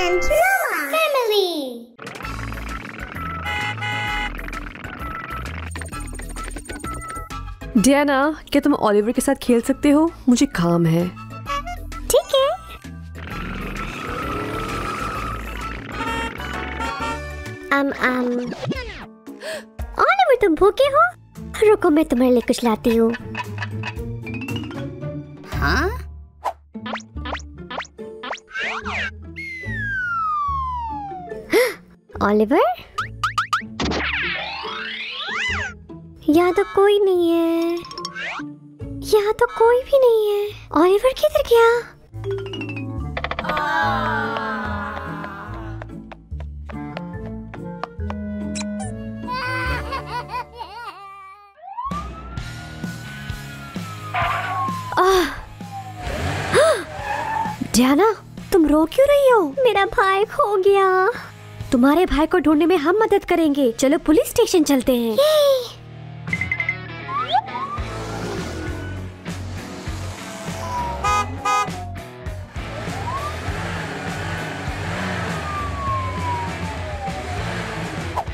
and Noah family. Diana, क्या तुम Oliver के साथ खेल सकते हो? मुझे काम है। ठीक है। ओलिवर, तुम भूखे हो? रुको, मैं तुम्हारे लिए कुछ लाती हूँ। हाँ? ओलिवर? यहाँ तो कोई नहीं है। यहाँ तो कोई भी नहीं है। ओलिवर किधर गया? डियाना, तुम रो क्यों रही हो? मेरा भाई खो गया। तुम्हारे भाई को ढूंढने में हम मदद करेंगे। चलो पुलिस स्टेशन चलते हैं।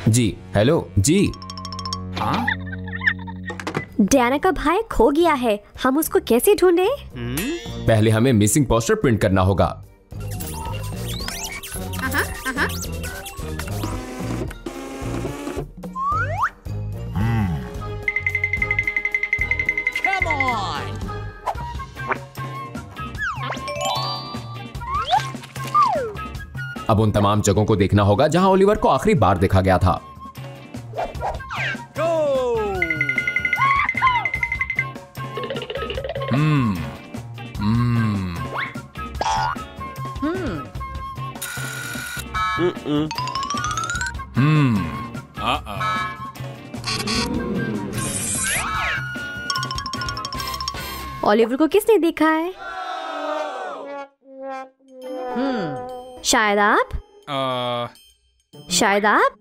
जी, हेलो जी। हाँ? डियाना का भाई खो गया है। हम उसको कैसे ढूंढे? पहले हमें मिसिंग पोस्टर प्रिंट करना होगा। Come on! अब उन तमाम जगहों को देखना होगा जहां ओलिवर को आखिरी बार देखा गया था। Go! Uh-oh. ओलिवर को किसने देखा है? शायद आप, शायद आप,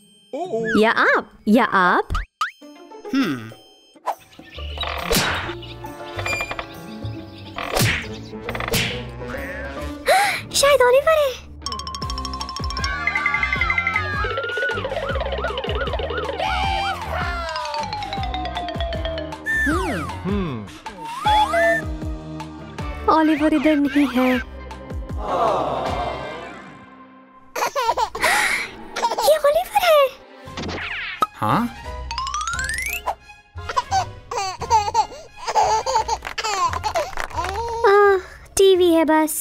या आप, या आप। शायद ओलिवर है। ओलिवर इधर नहीं है। ये ओलिवर है। हाँ? टीवी है बस।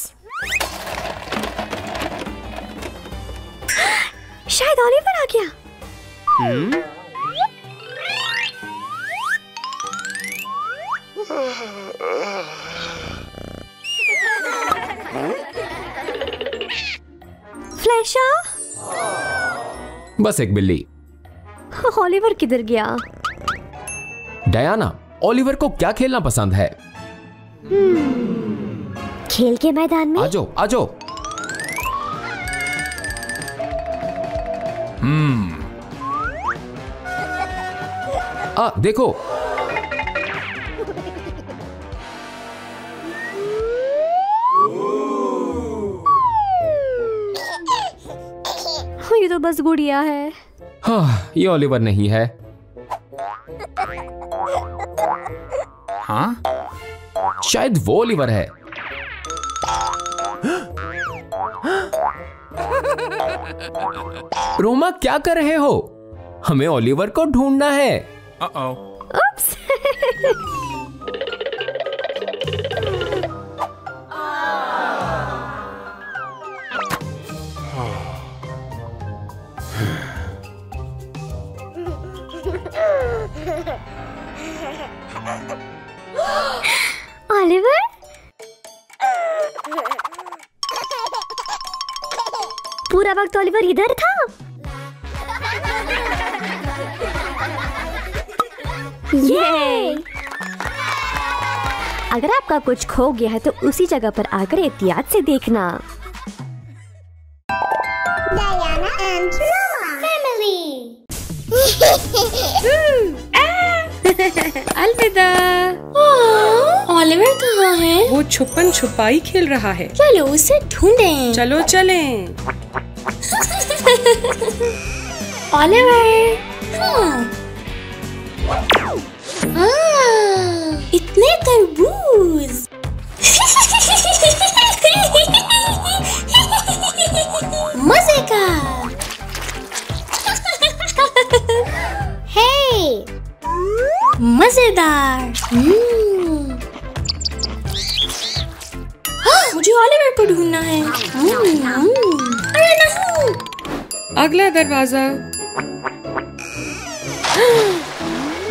शायद ओलिवर आ गया। फ्लैशा? बस एक बिल्ली। ओलिवर किधर गया? डायना, ओलिवर को क्या खेलना पसंद है? खेल के मैदान में। आजो, आजो। देखो। ये तो बस गुड़िया है। हाँ, ये ओलिवर नहीं है। हाँ? शायद वो ओलिवर है। रोमा, क्या कर रहे हो? हमें ओलिवर को ढूंढना है। Uh-oh. Oops. ओलिवर? पूरा वक्त ओलिवर इधर था। ये अगर आपका कुछ खो गया है तो उसी जगह पर आकर एहतियात से देखना। डायना एंड नोआ फैमिली। अलविदा। ऑलिवर कहाँ है? वो छुपन छुपाई खेल रहा है। चलो उसे ढूंढें। चलो चलें। ऑलिवर। इतने तरबूज। मजे का। हे, मजेदार। मुझे ऑलिवर को ढूंढना है। अरे नहीं। अगला दरवाजा।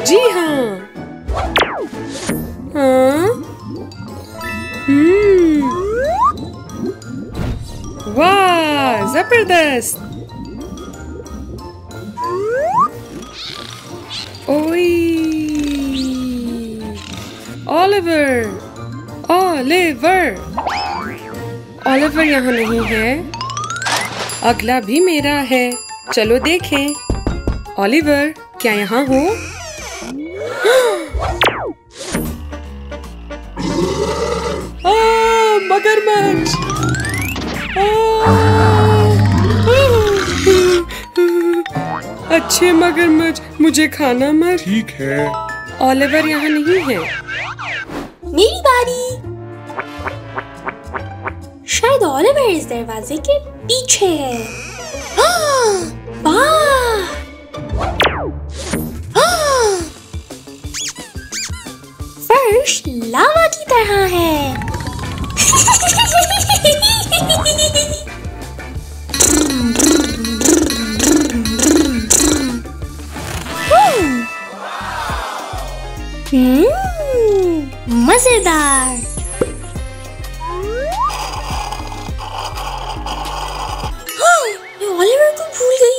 जी हाँ। हाँ? वाह, जबरदस्त। ओई, ऑलिवर, ऑलिवर, ऑलिवर यहाँ नहीं है। अगला भी मेरा है। चलो देखें। ऑलिवर, क्या यहाँ हो? मगरमच्छ। अच्छे मगरमच्छ, मुझे खाना मत। ठीक है। ऑलिवर यहाँ नहीं है। मेरी बारी। शायद ऑलिवर इस दरवाजे के पीछे है। वाह! फर्श लावा की तरह है। मजेदार। मैं ऑलिवर को भूल गई।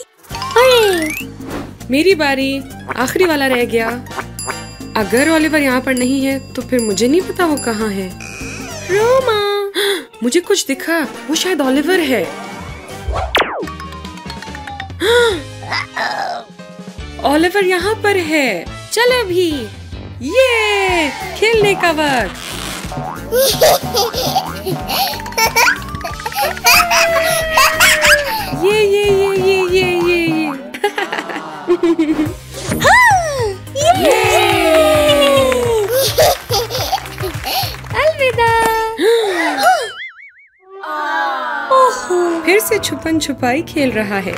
अरे, मेरी बारी। आखिरी वाला रह गया। अगर ऑलिवर यहाँ पर नहीं है तो फिर मुझे नहीं पता वो कहाँ है। रोमा, मुझे कुछ दिखा। वो शायद ऑलिवर है। ऑलिवर यहाँ पर है। चल अभी। ये खेलने का वक्त। ये। अलविदा। फिर से छुपन छुपाई खेल रहा है।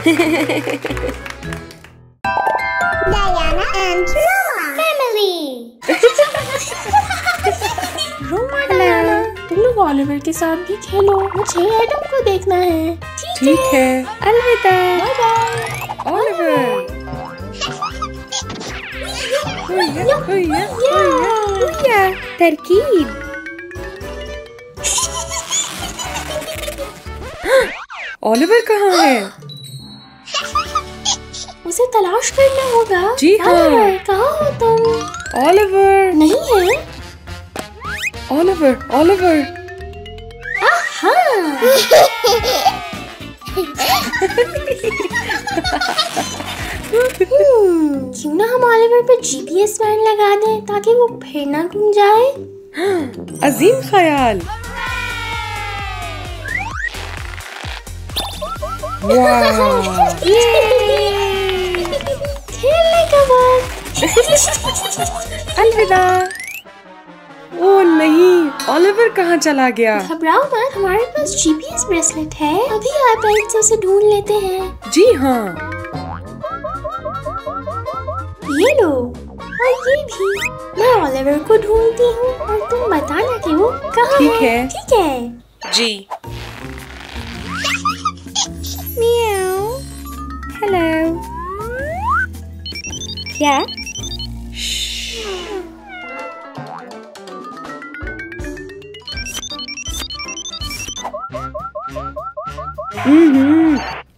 रोमा, डायना, तुम लोग ऑलिवर के साथ भी खेलो। मुझे एडम को देखना है। ठीक है। अलविदा। Bye bye. ऑलिवर। तरकीब। ऑलिवर कहाँ है? उसे तलाश करना होगा। जी हाँ। ऑलिवर, कहाँ हो तुम? ऑलिवर, नहीं है। Oliver, Oliver. क्यों ना हम ऑलिवर पे जीपीएस वैन लगा दें ताकि वो फिर ना घूम जाए। अजीम ख्याल। खेलने का वक्त। अलविदा। ओ नहीं, ऑलिवर कहाँ चला गया? घबराओ मत, हमारे पास जीपीएस ब्रेसलेट है। अभी आईपैड से उसे ढूंढ लेते हैं। जी हाँ। ये लो, और ये भी। मैं ऑलिवर को ढूंढती हूँ और तुम बताना कि वो कहाँ ठीक है। ठीक है। जी। मियाओ। हेलो। क्या?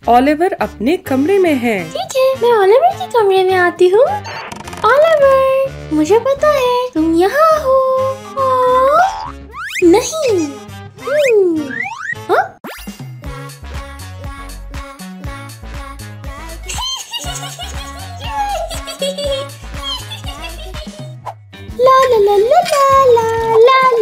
ऑलिवर अपने कमरे में है। ठीक है, मैं ऑलिवर के कमरे में आती हूँ। ऑलिवर, मुझे पता है तुम यहाँ हो। नहीं। हाँ? ला ला ला ला ला ला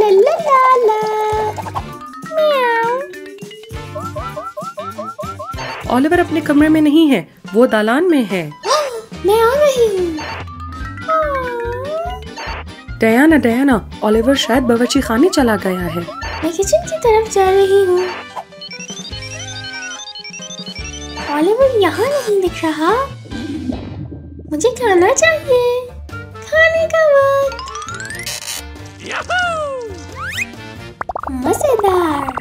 ओलिवर अपने कमरे में नहीं है, वो दालान में है। मैं आ रही हूँ। डयाना, ओलिवर शायद बावर्ची खाने चला गया है। मैं किचन की तरफ जा रही हूँ। ओलिवर यहाँ नहीं दिख रहा। मुझे खाना चाहिए। खाने का वक्त। मजेदार।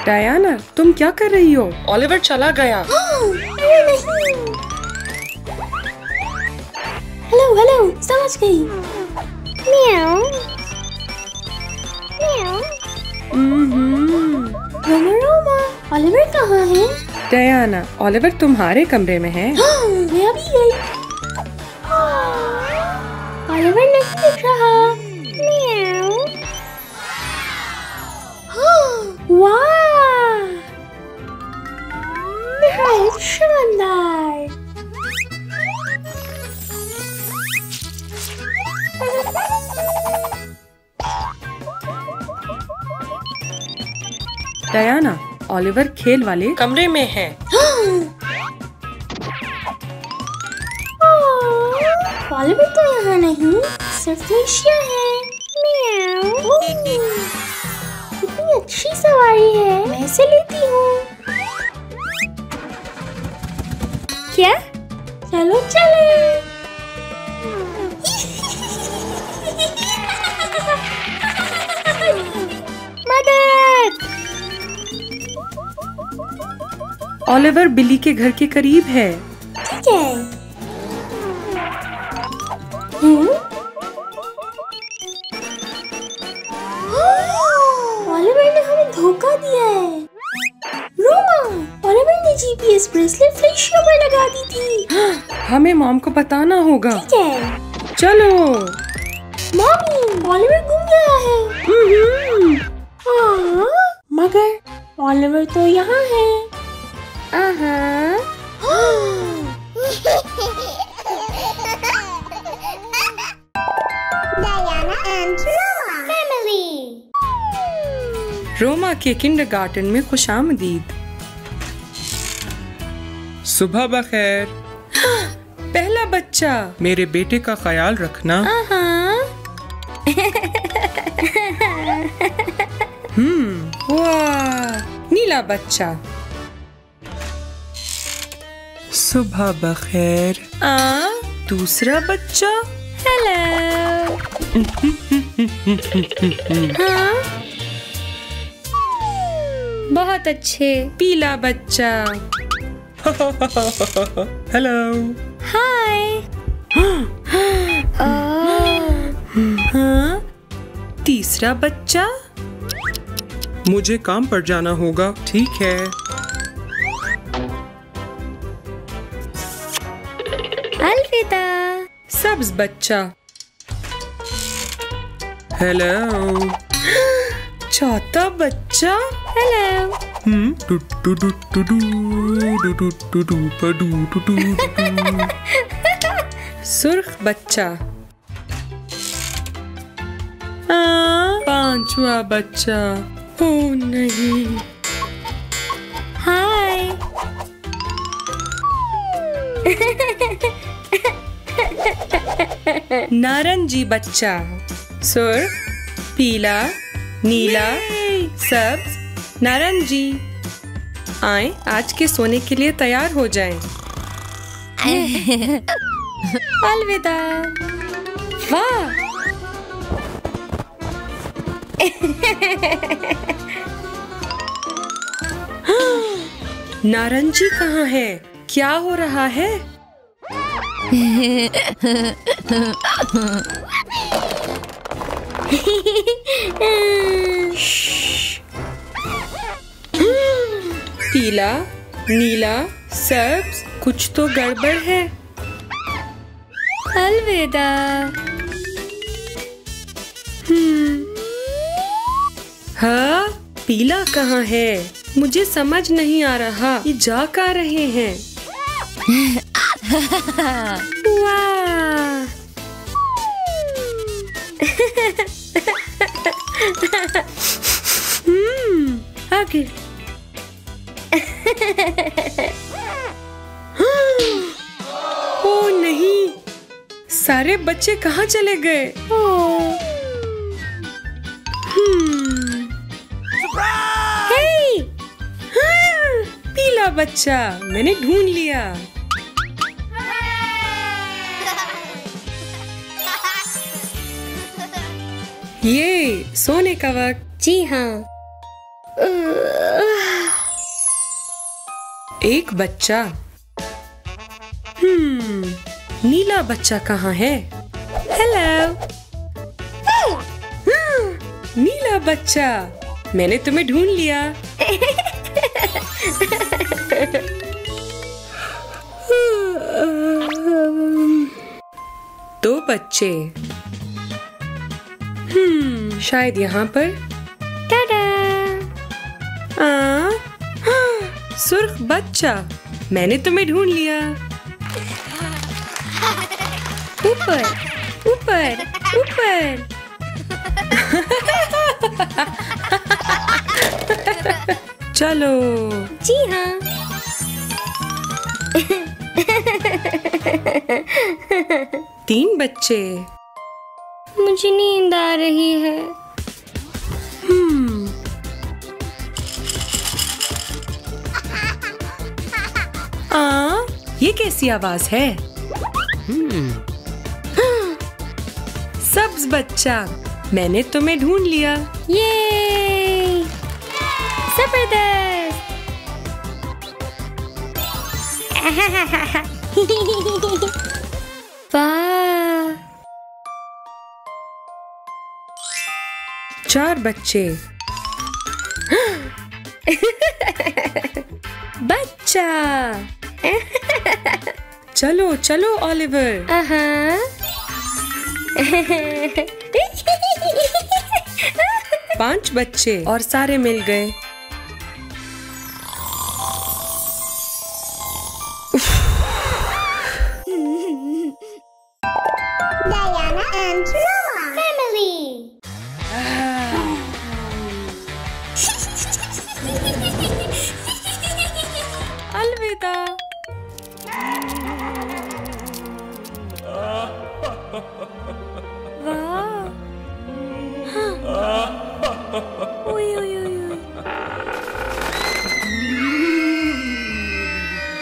डयाना, तुम क्या कर रही हो? ओलिवर चला गया। अरे नहीं। हेलो, समझ गई। म्याऊ। रोमा, ओलिवर कहाँ है? डयाना, ओलिवर तुम्हारे कमरे में है। मैं अभी गई। ओलिवर नहीं दिख रहा। म्याऊ। वाह! निहायत शानदार। डयाना, ओलिवर खेल वाले कमरे में है। ओलिवर तो यहाँ नहीं, सिर्फ फेलिशिया है। म्याऊ। कितनी अच्छी सवारी है, मैं इसे लेती हूँ। क्या? चलो चले। मदद! ओलिवर बिली के घर के करीब है। ठीक है। ओलिवर ने हमें धोखा दिया है। रोमा, ओलिवर ने जीपीएस ब्रेसलेट फेलिशिया पर लगा दी थी। हमें मॉम को बताना होगा। ठीक है। चलो। मम्मी, ओलिवर गुम गया है। हाँ, मगर ओलिवर तो यहाँ है। रोमा के किंडरगार्टन में खुशामदीद। सुबह बखैर। पहला बच्चा। मेरे बेटे का ख्याल रखना। वाह, नीला बच्चा। सुबह बखैर। दूसरा बच्चा। हेलो। हाँ, बहुत अच्छे। पीला बच्चा। हेलो। हाय। हाँ, तीसरा बच्चा। मुझे काम पर जाना होगा। ठीक है। अलविदा। सब्ज बच्चा। हेलो। चौथा बच्चा। हेलो। सुर्ख बच्चा। पांचवा बच्चा। ओ नहीं। हाय। नारंगी बच्चा। सुर्ख, पीला, नीला, सब्ज, नारंगी। आए, आज के सोने के लिए तैयार हो जाएं। अलविदा। वाह। नारंगी कहाँ है? क्या हो रहा है? पीला, नीला, सब्ज, कुछ तो गड़बड़ है। अलविदा। हाँ, पीला कहाँ है? मुझे समझ नहीं आ रहा ये जा कहाँ रहे हैं। वाह, आगे। ओ नहीं, सारे बच्चे कहाँ चले गए? हे! पीला बच्चा, मैंने ढूंढ लिया। ये सोने का वक्त। जी हाँ। एक बच्चा। नीला बच्चा कहाँ है? हेलो। नीला बच्चा, मैंने तुम्हें ढूंढ लिया। दो बच्चे। शायद यहाँ पर। सुर्ख बच्चा, मैंने तुम्हें ढूंढ लिया। ऊपर ऊपर ऊपर। चलो। जी हाँ। तीन बच्चे। मुझे नींद आ रही है। ये कैसी आवाज है? सब्ज बच्चा, मैंने तुम्हें ढूंढ लिया। ये जबरदस्त। वाह। चार बच्चे। बच्चा। चलो चलो ओलिवर। पांच बच्चे और सारे मिल गए। Diana and Roma family. अलविदा।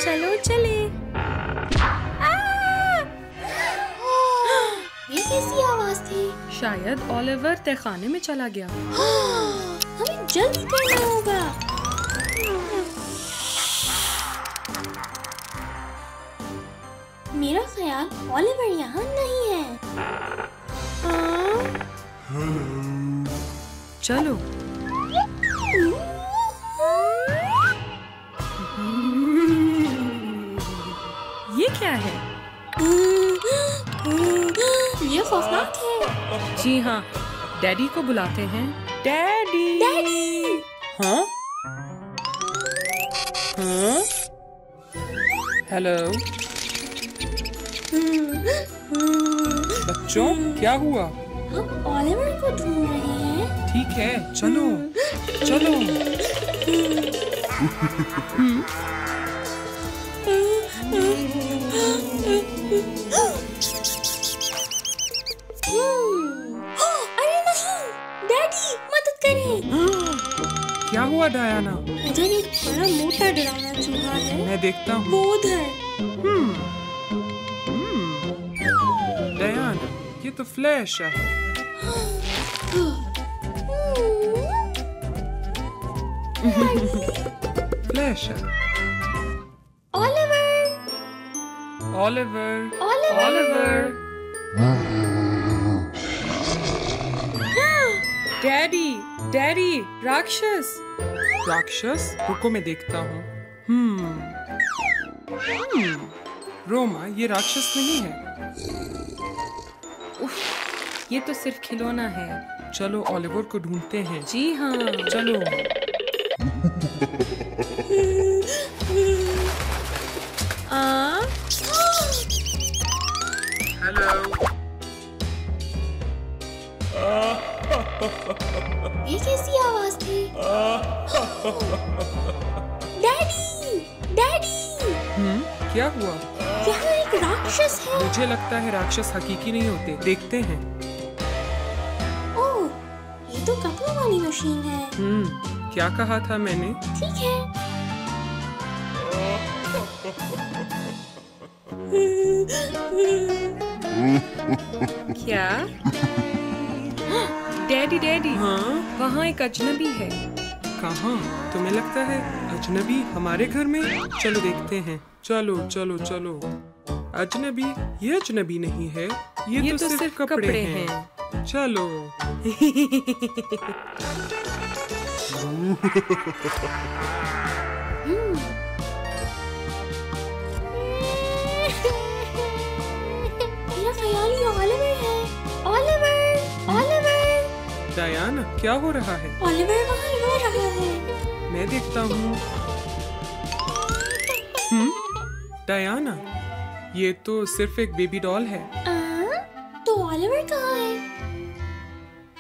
चलो चले। ये कैसी आवाज थी? शायद ओलिवर तहखाने में चला गया। हमें जल्दी करना होगा। मेरा ख्याल ओलिवर यहाँ नहीं है। चलो। ये क्या है? ये खौफनाक है। जी हाँ, डैडी को बुलाते हैं। डैडी। डैडी। हाँ? हाँ? हेलो बच्चों, क्या हुआ? हम ओलिवर को ढूंढ रहे हैं। ठीक है, चलो चलो। अरे नहीं, डैडी मदद करें। क्या हुआ डायना? उधर एक बड़ा मोटा डरावना चूहा है। मैं देखता हूँ। वो उधर। डायना, ये तो फ्लैश है। फ्लैश है। Oliver. Oliver. Oliver. Daddy, daddy, राक्षस। राक्षस? रुको मैं देखता हूँ। रोमा, ये राक्षस नहीं है। ये तो सिर्फ खिलौना है। चलो ओलिवर को ढूंढते हैं। जी हाँ, चलो। हेलो। ये कैसी आवाज थी? डैडी, डैडी, क्या हुआ? यहाँ एक राक्षस है। मुझे लगता है राक्षस हकीकी नहीं होते। देखते हैं। ओह, ये तो कपड़ों वाली मशीन है। क्या कहा था मैंने? ठीक है। क्या? डैडी डैडी, हाँ? वहाँ एक अजनबी है। कहाँ? तुम्हें लगता है अजनबी हमारे घर में? चलो देखते हैं। चलो चलो चलो। अजनबी? ये अजनबी नहीं है। ये तो सिर्फ कपड़े हैं। चलो। मेरा ख्याल ये ओलिवर है। Oliver, Oliver. डायना, क्या हो रहा है? ओलिवर वहाँ रो रहा है। मैं देखता हूँ। डायना, ये तो सिर्फ एक बेबी डॉल है। तो ओलिवर कहाँ है?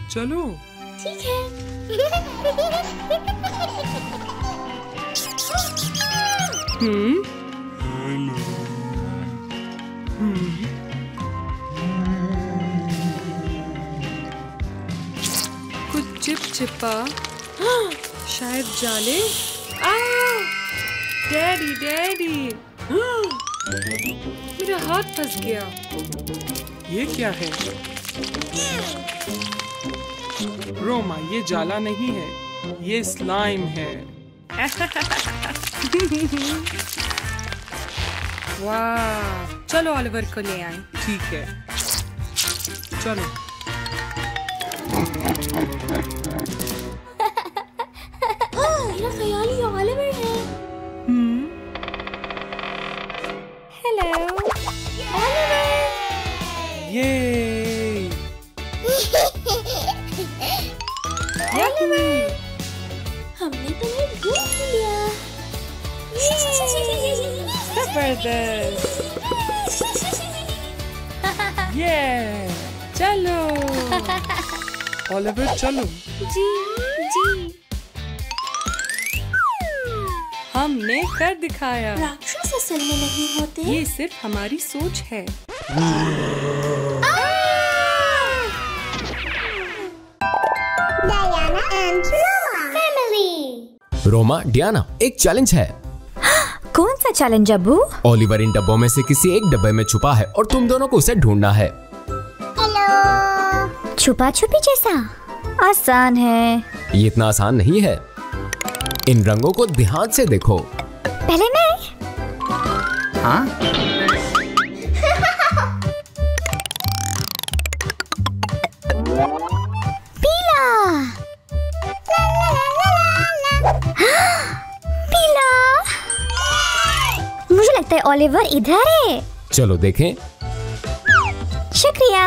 चलो। ठीक है। कुछ चिपचिपा, शायद जाले। डैडी डैडी, मेरा हाथ फंस गया। ये क्या है? रोमा, ये जाला नहीं है, ये स्लाइम है। वाह, चलो ओलिवर को ले आए। ठीक है, चलो। मेरा ख्याल ये ओलिवर है। Hello Oliver. ये हमने तुम्हें ढूंढ लिया। जबरदस्त। ये चलो ओलिवर, चलो। जी जी। हमने कर दिखाया। राक्षस असल में नहीं होते। ये सिर्फ हमारी सोच है। Diana and Roma family. Roma, Diana, एक चैलेंज है। कौन सा चैलेंज अबू? ओलिवर इन डब्बों में से किसी एक डब्बे में छुपा है और तुम दोनों को उसे ढूंढना है। हेलो। छुपा छुपी जैसा? आसान है। ये इतना आसान नहीं है। इन रंगों को ध्यान से देखो। पहले मैं। हाँ? पीला। पीला। मुझे लगता है ओलिवर इधर है। चलो देखें। शुक्रिया।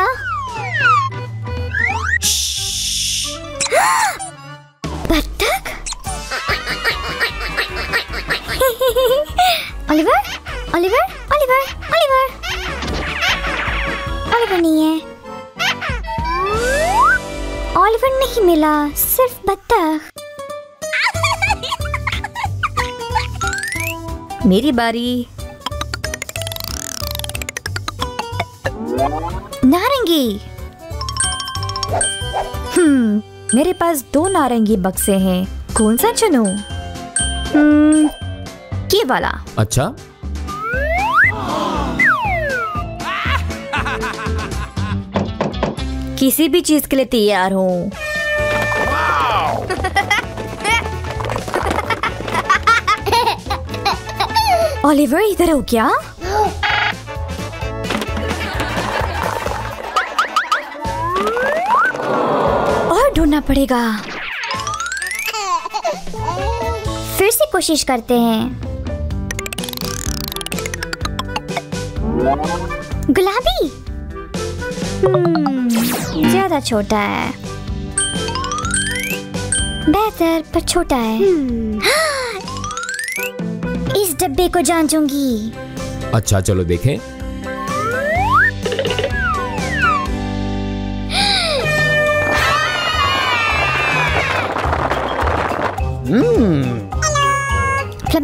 बत्तख। Oliver, Oliver, Oliver, Oliver. Oliver नहीं है। ओलिवर नहीं मिला, सिर्फ बत्तख। मेरी बारी। नारंगी। मेरे पास 2 नारंगी बक्से हैं। कौन सा चुनूं? ये वाला। अच्छा, किसी भी चीज के लिए तैयार हूँ। ओलिवर, इधर हो क्या? और ढूंढना पड़ेगा। फिर से कोशिश करते हैं। गुलाबी। ज्यादा छोटा है। बेहतर पर छोटा है। इस डब्बे को जांचूंगी। अच्छा, चलो देखें।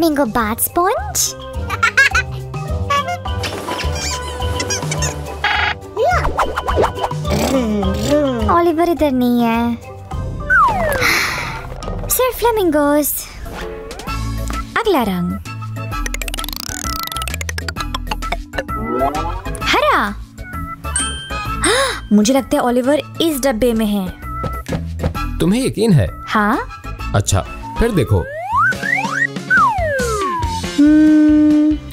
Flamingo bath sponge. ओलिवर इधर नहीं है, सिर्फ फ्लेमिंगोस। अगला रंग हरा। मुझे लगता है ओलिवर इस डब्बे में है। तुम्हें यकीन है? हाँ। अच्छा, फिर देखो।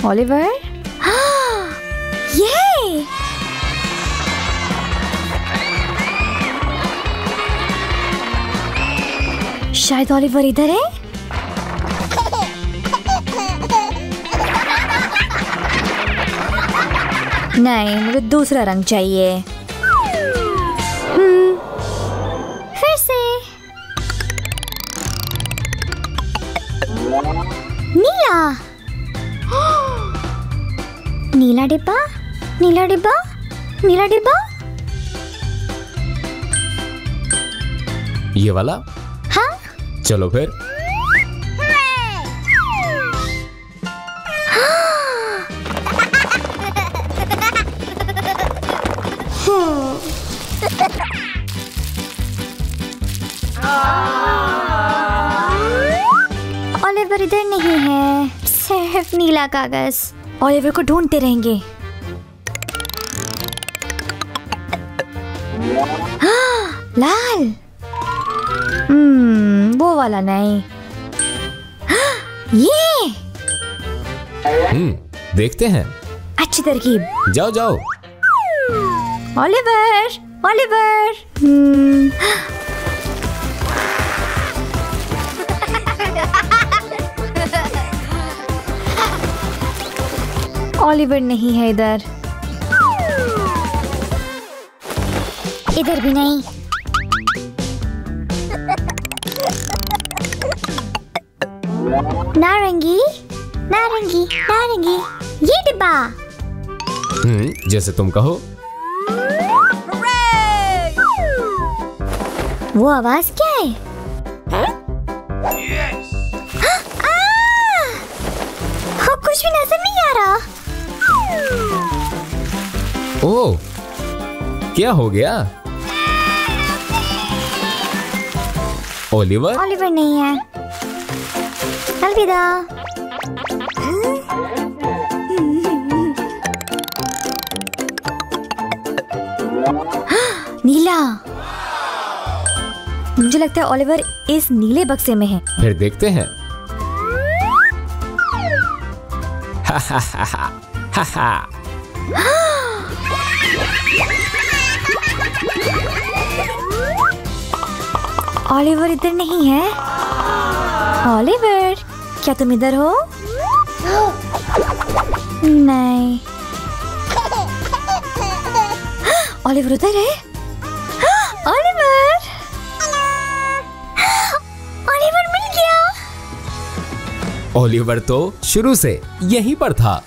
ओलिवर, ये शायद ओलिवर इधर है। नहीं, मुझे दूसरा रंग चाहिए। फिर से नीला। नीला डिब्बा, नीला डिब्बा, नीला डिब्बा। ये वाला? हाँ। चलो फिर। ओलिवर इधर नहीं है, सिर्फ नीला कागज। ओलिवर को ढूंढते रहेंगे। लाल। वो वाला नहीं। ये देखते हैं। अच्छी तरकीब। जाओ जाओ। Oliver, Oliver. ओलिवर नहीं है इधर। इधर भी नहीं। नारंगी, नारंगी, नारंगी। ये डिब्बा। जैसे तुम कहो। वो आवाज क्या है? कुछ भी नजर नहीं आ रहा। ओह, क्या हो गया? ओलिवर? ओलिवर नहीं है। अलविदा। नीला। मुझे लगता है ओलिवर इस नीले बक्से में है। फिर देखते हैं। ओलिवर इधर नहीं है। ओलिवर, क्या तुम इधर हो? नहीं। ओलिवर उधर है। ओलिवर, ओलिवर मिल गया। ओलिवर तो शुरू से यहीं पर था।